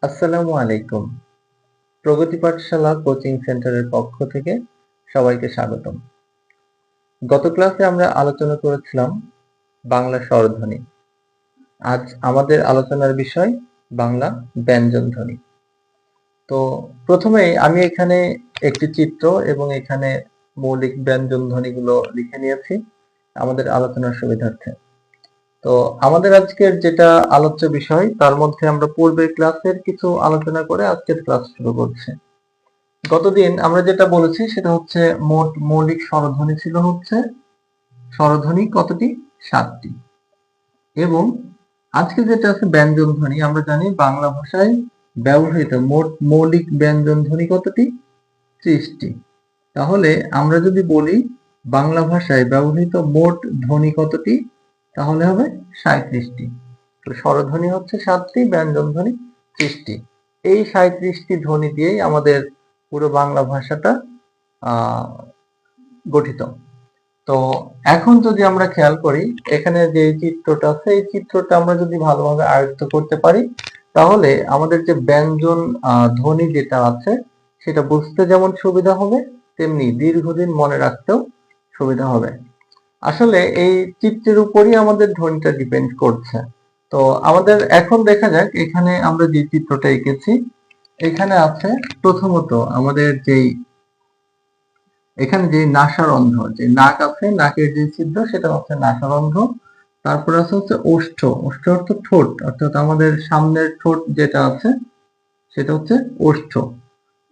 আসসালামু আলাইকুম। প্রগতি পাঠশালা কোচিং সেন্টারের পক্ষ থেকে সবাইকে স্বাগতম। গত ক্লাসে আমরা আলোচনা করেছিলাম বাংলা স্বরধ্বনি। আজ আমাদের আলোচনার বিষয় বাংলা ব্যঞ্জনধ্বনি। তো প্রথমেই আমি এখানে একটি চিত্র এবং এখানে মৌলিক ব্যঞ্জনধ্বনিগুলো লিখে নিয়েছি আমাদের আলোচনার সুবিধার্থে। তো আমাদের আজকের যেটা আলোচ্য বিষয় তার মধ্যে আমরা পূর্বের ক্লাসের কিছু আলোচনা করে আজকের ক্লাস শুরু করছি। গতদিন আমরা যেটা বলেছি সেটা হচ্ছে মোট মৌলিক স্বরধ্বনি ছিল হচ্ছে স্বরধ্বনি কতটি? 7টি। এবং আজকে যেটা আছে ব্যঞ্জন ধ্বনি, আমরা জানি বাংলা ভাষায় ব্যবহৃত মোট মৌলিক ব্যঞ্জন ধ্বনি কতটি? 30টি। তাহলে আমরা যদি বলি বাংলা ভাষায় ব্যবহৃত মোট ধ্বনি কতটি, তাহলে হবে 37টি। তো স্বরধ্বনি হচ্ছে 7টি, ব্যঞ্জন ধ্বনি 30টি। এই 37টি ধ্বনি দিয়েই আমাদের পুরো বাংলা ভাষাটা গঠিত। তো এখন যদি আমরা খেয়াল করি এখানে যে চিত্রটা আছে এই চিত্রটা আমরা যদি ভালোভাবে আয়ত্ত করতে পারি তাহলে আমাদের যে ব্যঞ্জন ধ্বনি যেটা আছে সেটা বুঝতে যেমন সুবিধা হবে তেমনি দীর্ঘদিন মনে রাখতেও সুবিধা হবে। আসলে এই চিত্রের উপরই আমাদের ধ্বনিটা ডিপেন্ড করছে। তো আমাদের এখন দেখা যাক এখানে আমরা যে চিত্রটা এঁকেছি এখানে আছে প্রথমত আমাদের এখানে যে নাসারন্ধ্র, যে নাক আছে, নাকের যে ছিদ্র সেটা হচ্ছে নাসারন্ধ্র। তারপর আছে হচ্ছে ওষ্ঠ, ওষ্ঠ অর্থ ঠোঁট, অর্থাৎ আমাদের সামনের ঠোঁট যেটা আছে সেটা হচ্ছে ওষ্ঠ।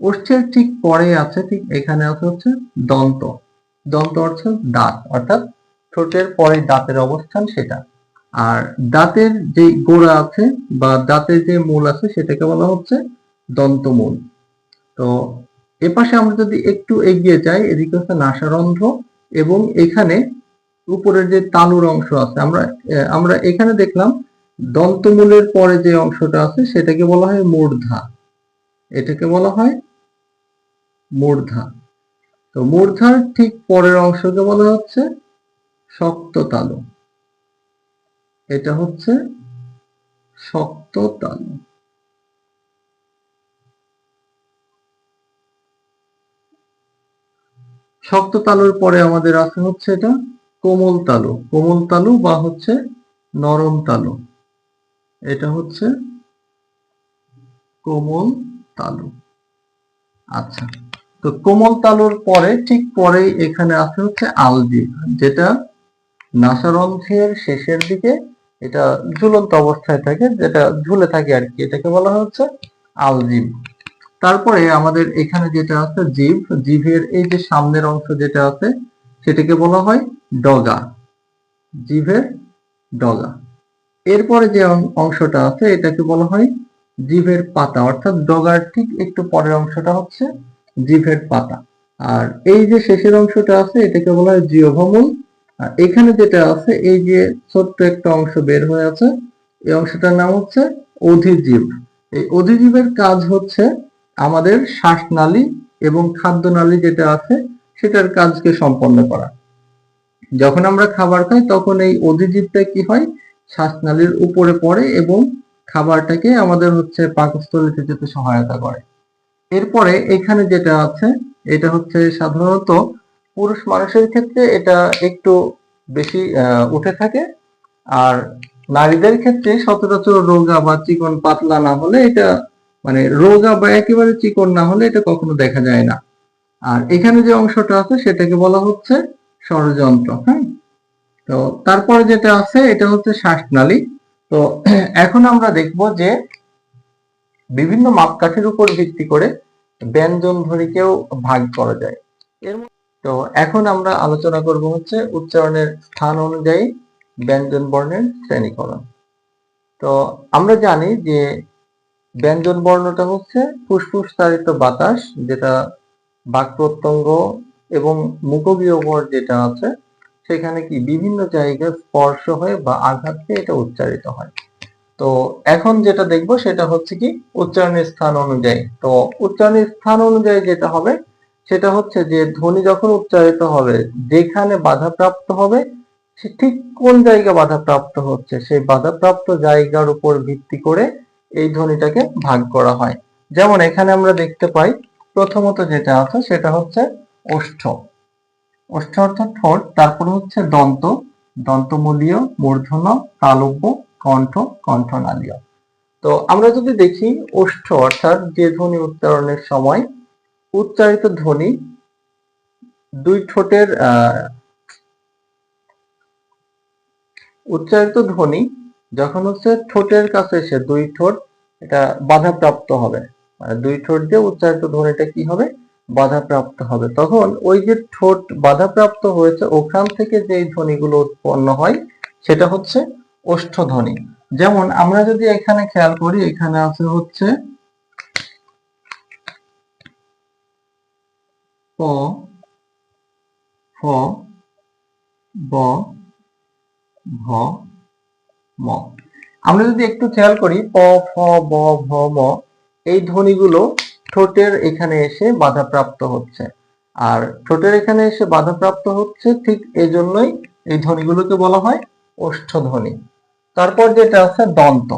ওষ্ঠের ঠিক পরে আছে, ঠিক এখানে আছে হচ্ছে দন্ত, দন্ত অর্থ দাঁত, অর্থাৎ ঠোঁটের পরে দাঁতের অবস্থান সেটা। আর দাঁতের যে গোড়া আছে বা দাঁতের যে মূল আছে সেটাকে বলা হচ্ছে দন্তমূল। তো এপাশে আমরা যদি একটু এগিয়ে যাই এদিকে হচ্ছে নাসারন্ধ্র এবং এখানে উপরের যে তালুর অংশ আছে আমরা এখানে দেখলাম দন্তমূলের পরে যে অংশটা আছে সেটাকে বলা হয় মূর্ধা, এটাকে বলা হয় মূর্ধা। তো মূর্ধার ঠিক পরের অংশকে বলা হচ্ছে শক্ত তালু, এটা হচ্ছে শক্ত তালু। শক্ত তালুর পরে আমাদের আছে হচ্ছে এটা কোমল তালু, কোমল তালু বা হচ্ছে নরম তালু, এটা হচ্ছে কোমল তালু। আচ্ছা, তো কোমল তালুর পরে ঠিক পরেই এখানে আছে হচ্ছে আলজিভ, যেটা নাসারন্ধ্রের শেষের দিকে এটা ঝুলন্ত অবস্থায় থাকে, যেটা ঝুলে থাকে আর কি, এটাকে বলা হচ্ছে আলজিভ। তারপরে আমাদের এখানে যেটা আছে জিভ, জিভের এই যে সামনের অংশ যেটা আছে সেটাকে বলা হয় ডগা, জিভের ডগা। এরপরে যে অংশটা আছে এটাকে বলা হয় জিভের পাতা, অর্থাৎ ডগার ঠিক একটু পরের অংশটা হচ্ছে জিভের পাতা। আর এই যে শেষের অংশটা আছে এটাকে বলা হয় জিহ্বামূল। আর এখানে যেটা আছে এই যে ছোট্ট একটা অংশ বের হয়ে আছে এই অংশটার নাম হচ্ছে অধিজিভ। এই অধিজীবের কাজ হচ্ছে আমাদের শ্বাসনালী এবং খাদ্যনালী যেটা আছে সেটার কাজকে সম্পন্ন করা। যখন আমরা খাবার খাই তখন এই অধিজীবটা কি হয়, শ্বাসনালীর উপরে পড়ে এবং খাবারটাকে আমাদের হচ্ছে পাকস্থলীতে যেতে সহায়তা করে। এরপরে এখানে যেটা আছে এটা হচ্ছে সাধারণত পুরুষ মানুষের ক্ষেত্রে এটা একটু বেশি উঠে থাকে, আর নারীদের ক্ষেত্রে সচরাচর রোগা বা চিকন পাতলা না হলে এটা, মানে রোগা বা একেবারে চিকন না হলে এটা কখনো দেখা যায় না। আর এখানে যে অংশটা আছে সেটাকে বলা হচ্ছে ষড়যন্ত্র। হ্যাঁ, তো তারপরে যেটা আছে এটা হচ্ছে শ্বাসনালী। তো এখন আমরা দেখব যে বিভিন্ন মাপকাঠির উপর ভিত্তি করে ব্যঞ্জন ধ্বনিকেও ভাগ করা যায়। তো এখন আমরা আলোচনা করব হচ্ছে উচ্চারণের স্থান অনুযায়ী ব্যঞ্জন বর্ণের শ্রেণীকরণ। তো আমরা জানি যে ব্যঞ্জন বর্ণটা হচ্ছে ফুসফুস তাড়িত বাতাস, যেটা বাক প্রত্যঙ্গ এবং মুখগহ্বর যেটা আছে সেখানে কি বিভিন্ন জায়গায় স্পর্শ হয়ে বা আঘাত পেয়ে এটা উচ্চারিত হয়। তো এখন যেটা দেখব সেটা হচ্ছে কি উচ্চারণের স্থান অনুযায়ী। তো উচ্চারণের স্থান অনুযায়ী যেটা হবে সেটা হচ্ছে যে ধ্বনি যখন উচ্চারিত হবে যেখানে বাধাপ্রাপ্ত হবে সে ঠিক কোন জায়গা বাধাপ্রাপ্ত হচ্ছে সেই বাধাপ্রাপ্ত জায়গার উপর ভিত্তি করে এই ধ্বনিটাকে ভাগ করা হয়। যেমন এখানে আমরা দেখতে পাই প্রথমত যেটা আছে সেটা হচ্ছে ওষ্ঠ। ওষ্ঠ অর্থাৎ ঠোঁট, তারপরে হচ্ছে দন্ত, দন্তমূলীয়, মূর্ধন্য, তালব্য, কণ্ঠ, কণ্ঠনালীয়। তো আমরা যদি দেখি ওষ্ঠ অর্থাৎ যে ধ্বনি উচ্চারণের সময় উচ্চারিত ধ্বনি দুই ঠোঁটের উচ্চারিত ধ্বনি যখন হচ্ছে ঠোঁটের কাছে এসে দুই ঠোঁট এটা বাধাপ্রাপ্ত হবে, মানে দুই ঠোঁট দিয়ে উচ্চারিত ধ্বনিটা কি হবে, বাধাপ্রাপ্ত হবে, তখন ওই যে ঠোঁট বাধাপ্রাপ্ত হয়েছে ওখান থেকে যে ধ্বনিগুলো উৎপন্ন হয় সেটা হচ্ছে ওষ্ঠ ধ্বনি। যেমন আমরা যদি এখানে খেয়াল করি, এখানে আছে হচ্ছে প, ফ, ব, ভ, ম। আমরা যদি একটু খেয়াল করি প, ফ, ব, ভ, ম, এই ধ্বনিগুলো ঠোঁটের এখানে এসে বাধাপ্রাপ্ত হচ্ছে। আর ঠোঁটের এখানে এসে বাধাপ্রাপ্ত হচ্ছে ঠিক এই জন্যই এই ধ্বনিগুলোকে বলা হয় ওষ্ঠ ধ্বনি। তারপর যেটা আছে দন্ত।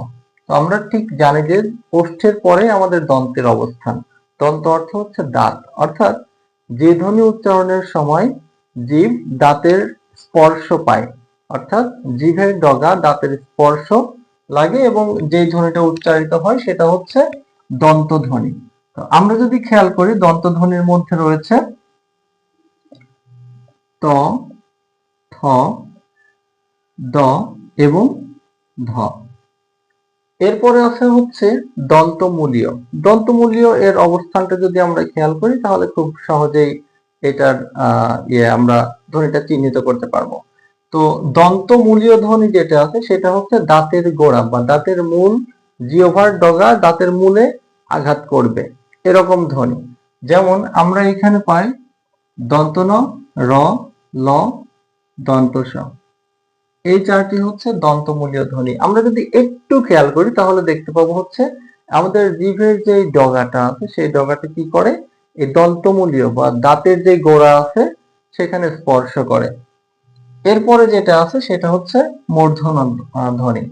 তো আমরা ঠিক জানি যে ওষ্ঠের পরে আমাদের দন্তের অবস্থান। দন্ত অর্থ হচ্ছে দাঁত, অর্থাৎ যে ধ্বনি উচ্চারণের সময় জিভ দাঁতের স্পর্শ পায়, অর্থাৎ জিভের ডগা দাঁতের স্পর্শ লাগে এবং যে ধ্বনিটা উচ্চারিত হয় সেটা হচ্ছে দন্ত ধ্বনি। তো আমরা যদি খেয়াল করি দন্ত ধ্বনির মধ্যে রয়েছে ত, থ, দ এবং ধ। এরপরে আছে হচ্ছে দন্তমূলীয়। দন্তমূলীয় এর অবস্থানটা যদি আমরা খেয়াল করি তাহলে খুব সহজেই এটার আমরা ধ্বনিটা চিহ্নিত করতে পারবো। তো দন্তমূলীয় ধ্বনি যেটা আছে সেটা হচ্ছে দাঁতের গোড়া বা দাঁতের মূল, জিহ্বার ডগা দাঁতের মূলে আঘাত করবে এরকম ধ্বনি। যেমন আমরা এখানে পাই দন্ত ন, র, ল, দন্ত স। এই চারটি হচ্ছে দন্তমূলীয় ধ্বনি। আমরা যদি একটু খেয়াল করি তাহলে দেখতে পাবো হচ্ছে আমাদের জিভের যে ডগাটা আছে সেই ডগাটা কি করে, এই দন্তমূলীয় বা দাঁতের যে গোড়া আছে সেখানে স্পর্শ করে। এরপরে যেটা আছে সেটা হচ্ছে মূর্ধন্য ধ্বনি।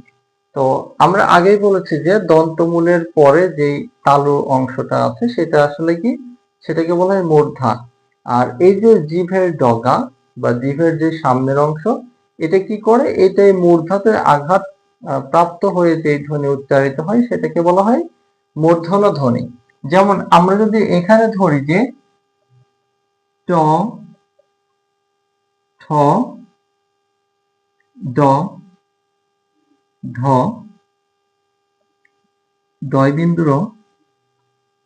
তো আমরা আগেই বলেছি যে দন্তমূলের পরে যেই তালু অংশটা আছে সেটা আসলে কি, সেটাকে বলা হয় মূর্ধা। আর এই যে জিভের ডগা বা জিভের যে সামনের অংশ এটা কি করে, এটাই মূর্ধাতে আঘাত প্রাপ্ত হয়ে যে ধ্বনি উচ্চারিত হয় সেটাকে বলা হয় মূর্ধন্য ধ্বনি। যেমন আমরা যদি এখানে ধরি যে ট, ঠ, ড, ঢ, ডয় বিন্দু র,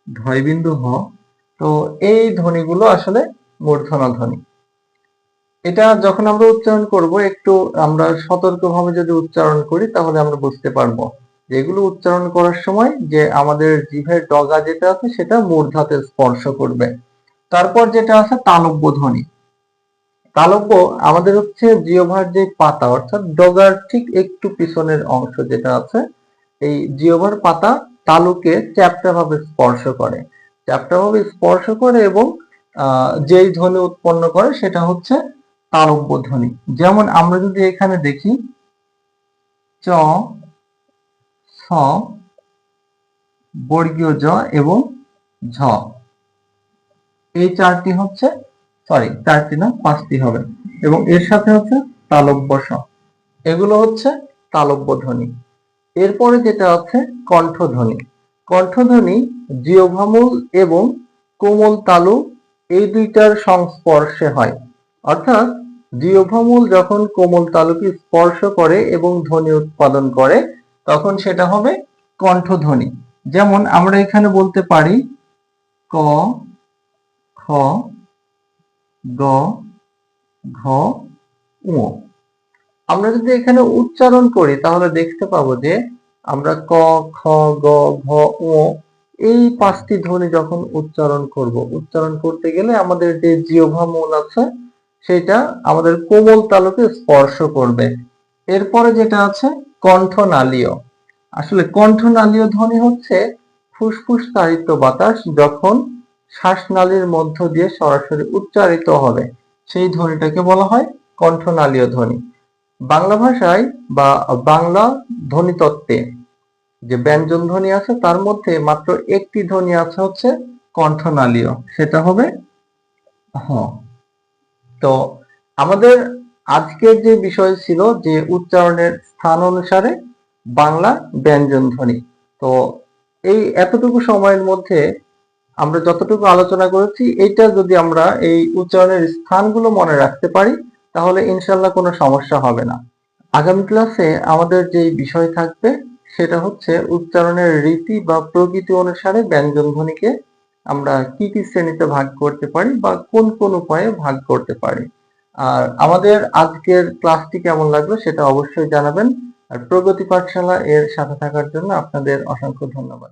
ঢয় বিন্দু হ, তো এই ধ্বনিগুলো আসলে মূর্ধন্য ধ্বনি। এটা যখন আমরা উচ্চারণ করব একটু আমরা সতর্কভাবে যদি উচ্চারণ করি তাহলে আমরা বুঝতে পারবো যে এগুলো উচ্চারণ করার সময় যে আমাদের জিভের ডগা যেটা আছে সেটা মূর্ধাতে স্পর্শ করবে। তারপর যেটা আছে তালব্য ধ্বনি। তালব্য আমাদের হচ্ছে জিহ্বার যে পাতা অর্থাৎ ডগার ঠিক একটু পিছনের অংশ যেটা আছে, এই জিহ্বার পাতা তালুকে চ্যাপ্টা ভাবে স্পর্শ করে, চ্যাপ্টা ভাবে স্পর্শ করে এবং যেই ধ্বনি উৎপন্ন করে সেটা হচ্ছে তালব্য ধ্বনি। যেমন আমরা যদি এখানে দেখি চ, ছ, বর্গীয় জ এবং ঝ, এই চারটি হচ্ছে, সরি চারটি না পাঁচটি হবে, এবং এর সাথে হচ্ছে তালব্য স, এগুলো হচ্ছে তালব্য ধ্বনি। এরপরে যেটা আছে কণ্ঠধ্বনি। কণ্ঠধ্বনি জিহ্বামূল এবং কোমল তালু এই দুইটার সংস্পর্শে হয়, অর্থাৎ জিহ্বামূল যখন কোমল তালুকে স্পর্শ করে এবং ধ্বনি উৎপাদন করে তখন সেটা হবে কণ্ঠধ্বনি। যেমন আমরা এখানে বলতে পারি ক, খ, গ, ঘ, ঙ। আমরা যদি এখানে উচ্চারণ করি তাহলে দেখতে পাবো যে আমরা ক, খ, গ, ঘ, ঙ এই পাঁচটি ধ্বনি যখন উচ্চারণ করব, উচ্চারণ করতে গেলে আমাদের যে জিহ্বা মূল আছে সেটা আমাদের কোমল তালুকে স্পর্শ করবে। এরপরে যেটা আছে কণ্ঠনালীয়। আসলে কণ্ঠনালীয় ধ্বনি হচ্ছে ফুসফুস তাড়িত বাতাস যখন শ্বাসনালীর মধ্য দিয়ে সরাসরি উচ্চারিত হবে সেই ধ্বনিটাকে বলা হয় কণ্ঠনালীয় ধ্বনি। বাংলা ভাষায় বা বাংলা ধ্বনিতত্ত্বে যে ব্যঞ্জন ধ্বনি আছে তার মধ্যে মাত্র একটি ধ্বনি আছে হচ্ছে কণ্ঠনালীয়, সেটা হবে হ। তো আমাদের আজকের যে বিষয় ছিল যে উচ্চারণের স্থান অনুসারে বাংলা ব্যঞ্জন ধ্বনি। তো এই এতটুকু সময়ের মধ্যে আমরা যতটুকু আলোচনা করেছি, এটা যদি আমরা এই উচ্চারণের স্থানগুলো মনে রাখতে পারি তাহলে ইনশাল্লাহ কোনো সমস্যা হবে না। আগামী ক্লাসে আমাদের যে বিষয় থাকবে সেটা হচ্ছে উচ্চারণের রীতি বা প্রকৃতি অনুসারে ব্যঞ্জন ধ্বনিকে আমরা কি কি শ্রেণীতে ভাগ করতে পারি বা কোন কোন উপায়ে ভাগ করতে পারি। আর আমাদের আজকের ক্লাসটি কেমন লাগলো সেটা অবশ্যই জানাবেন। আর প্রগতি পাঠশালা এর সাথে থাকার জন্য আপনাদের অসংখ্য ধন্যবাদ।